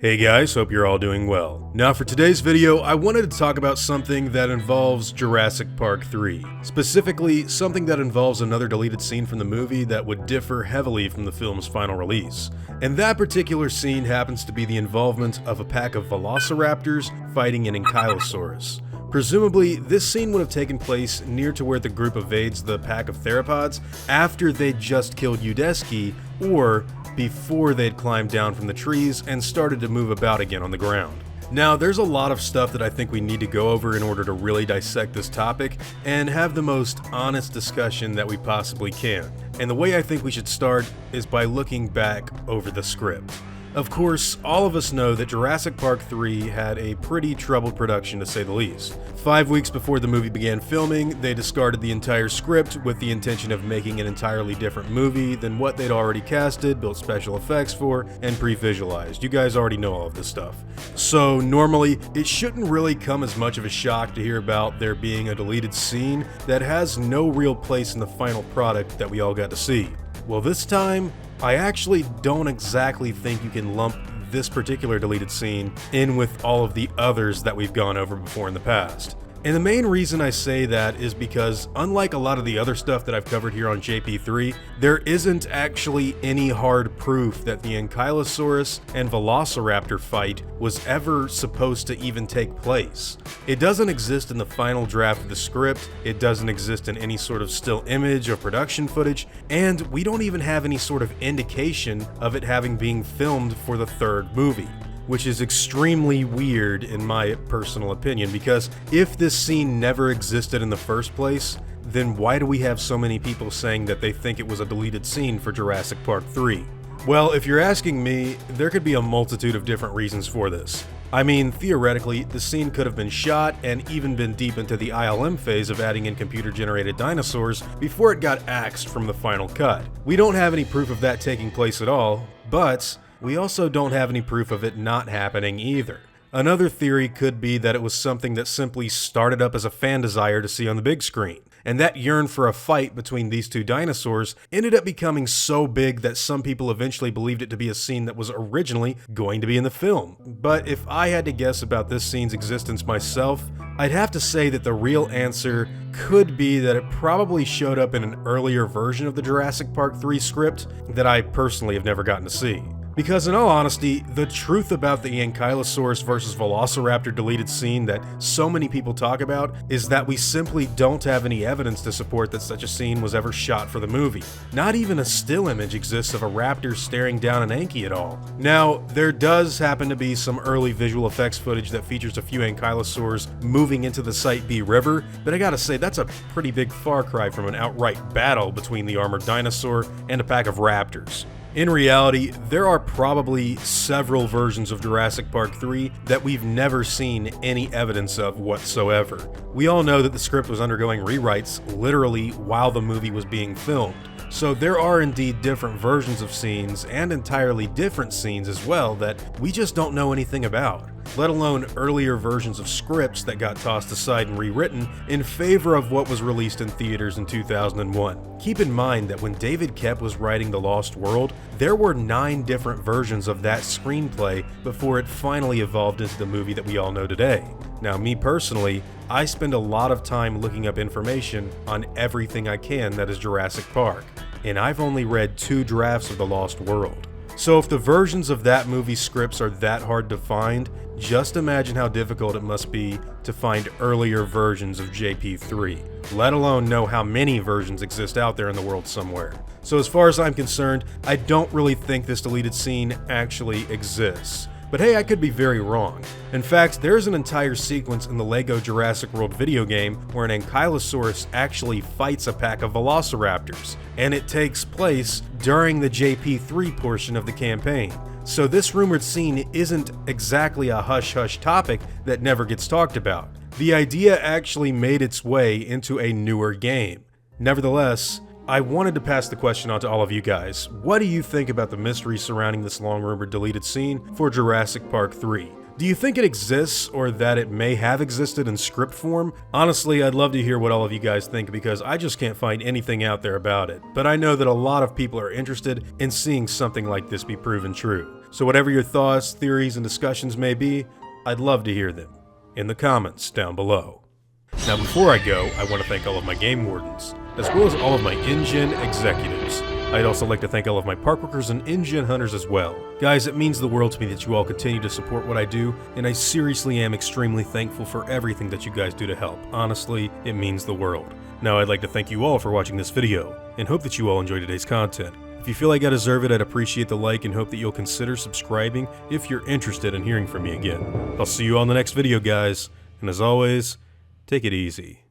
Hey guys, hope you're all doing well. Now for today's video, I wanted to talk about something that involves Jurassic Park 3. Specifically, something that involves another deleted scene from the movie that would differ heavily from the film's final release. And that particular scene happens to be the involvement of a pack of velociraptors fighting an Ankylosaurus. Presumably, this scene would have taken place near to where the group evades the pack of theropods after they'd just killed Udesky, or before they'd climbed down from the trees and started to move about again on the ground. Now, there's a lot of stuff that I think we need to go over in order to really dissect this topic and have the most honest discussion that we possibly can. And the way I think we should start is by looking back over the script. Of course, all of us know that Jurassic Park 3 had a pretty troubled production to say the least. 5 weeks before the movie began filming, they discarded the entire script with the intention of making an entirely different movie than what they'd already casted, built special effects for, and pre-visualized. You guys already know all of this stuff. So normally, it shouldn't really come as much of a shock to hear about there being a deleted scene that has no real place in the final product that we all got to see. Well, this time, I actually don't exactly think you can lump this particular deleted scene in with all of the others that we've gone over before in the past. And the main reason I say that is because, unlike a lot of the other stuff that I've covered here on JP3, there isn't actually any hard proof that the Ankylosaurus and Velociraptor fight was ever supposed to even take place. It doesn't exist in the final draft of the script, it doesn't exist in any sort of still image or production footage, and we don't even have any sort of indication of it having been filmed for the third movie. Which is extremely weird in my personal opinion, because if this scene never existed in the first place, then why do we have so many people saying that they think it was a deleted scene for Jurassic Park 3? Well, if you're asking me, there could be a multitude of different reasons for this. I mean, theoretically, the scene could have been shot and even been deep into the ILM phase of adding in computer-generated dinosaurs before it got axed from the final cut. We don't have any proof of that taking place at all, but we also don't have any proof of it not happening either. Another theory could be that it was something that simply started up as a fan desire to see on the big screen, and that yearn for a fight between these two dinosaurs ended up becoming so big that some people eventually believed it to be a scene that was originally going to be in the film. But if I had to guess about this scene's existence myself, I'd have to say that the real answer could be that it probably showed up in an earlier version of the Jurassic Park 3 script that I personally have never gotten to see. Because in all honesty, the truth about the Ankylosaurus versus Velociraptor deleted scene that so many people talk about is that we simply don't have any evidence to support that such a scene was ever shot for the movie. Not even a still image exists of a raptor staring down an Anky at all. Now, there does happen to be some early visual effects footage that features a few Ankylosaurs moving into the Site B River, but I gotta say that's a pretty big far cry from an outright battle between the armored dinosaur and a pack of raptors. In reality, there are probably several versions of Jurassic Park 3 that we've never seen any evidence of whatsoever. We all know that the script was undergoing rewrites literally while the movie was being filmed. So there are indeed different versions of scenes and entirely different scenes as well that we just don't know anything about, let alone earlier versions of scripts that got tossed aside and rewritten in favor of what was released in theaters in 2001. Keep in mind that when David Koepp was writing The Lost World, there were 9 different versions of that screenplay before it finally evolved into the movie that we all know today. Now, me personally, I spend a lot of time looking up information on everything I can that is Jurassic Park, and I've only read 2 drafts of The Lost World. So if the versions of that movie's scripts are that hard to find, just imagine how difficult it must be to find earlier versions of JP3, let alone know how many versions exist out there in the world somewhere. So as far as I'm concerned, I don't really think this deleted scene actually exists. But hey, I could be very wrong. In fact, there's an entire sequence in the LEGO Jurassic World video game where an Ankylosaurus actually fights a pack of velociraptors, and it takes place during the JP3 portion of the campaign. So this rumored scene isn't exactly a hush-hush topic that never gets talked about. The idea actually made its way into a newer game. Nevertheless, I wanted to pass the question on to all of you guys. What do you think about the mystery surrounding this long-rumored deleted scene for Jurassic Park 3? Do you think it exists, or that it may have existed in script form? Honestly, I'd love to hear what all of you guys think, because I just can't find anything out there about it. But I know that a lot of people are interested in seeing something like this be proven true. So whatever your thoughts, theories, and discussions may be, I'd love to hear them in the comments down below. Now before I go, I want to thank all of my game wardens, as well as all of my InGen executives. I'd also like to thank all of my park workers and InGen hunters as well. Guys, it means the world to me that you all continue to support what I do, and I seriously am extremely thankful for everything that you guys do to help. Honestly, it means the world. Now I'd like to thank you all for watching this video, and hope that you all enjoy today's content. If you feel like I deserve it, I'd appreciate the like and hope that you'll consider subscribing if you're interested in hearing from me again. I'll see you on the next video, guys, and as always, take it easy.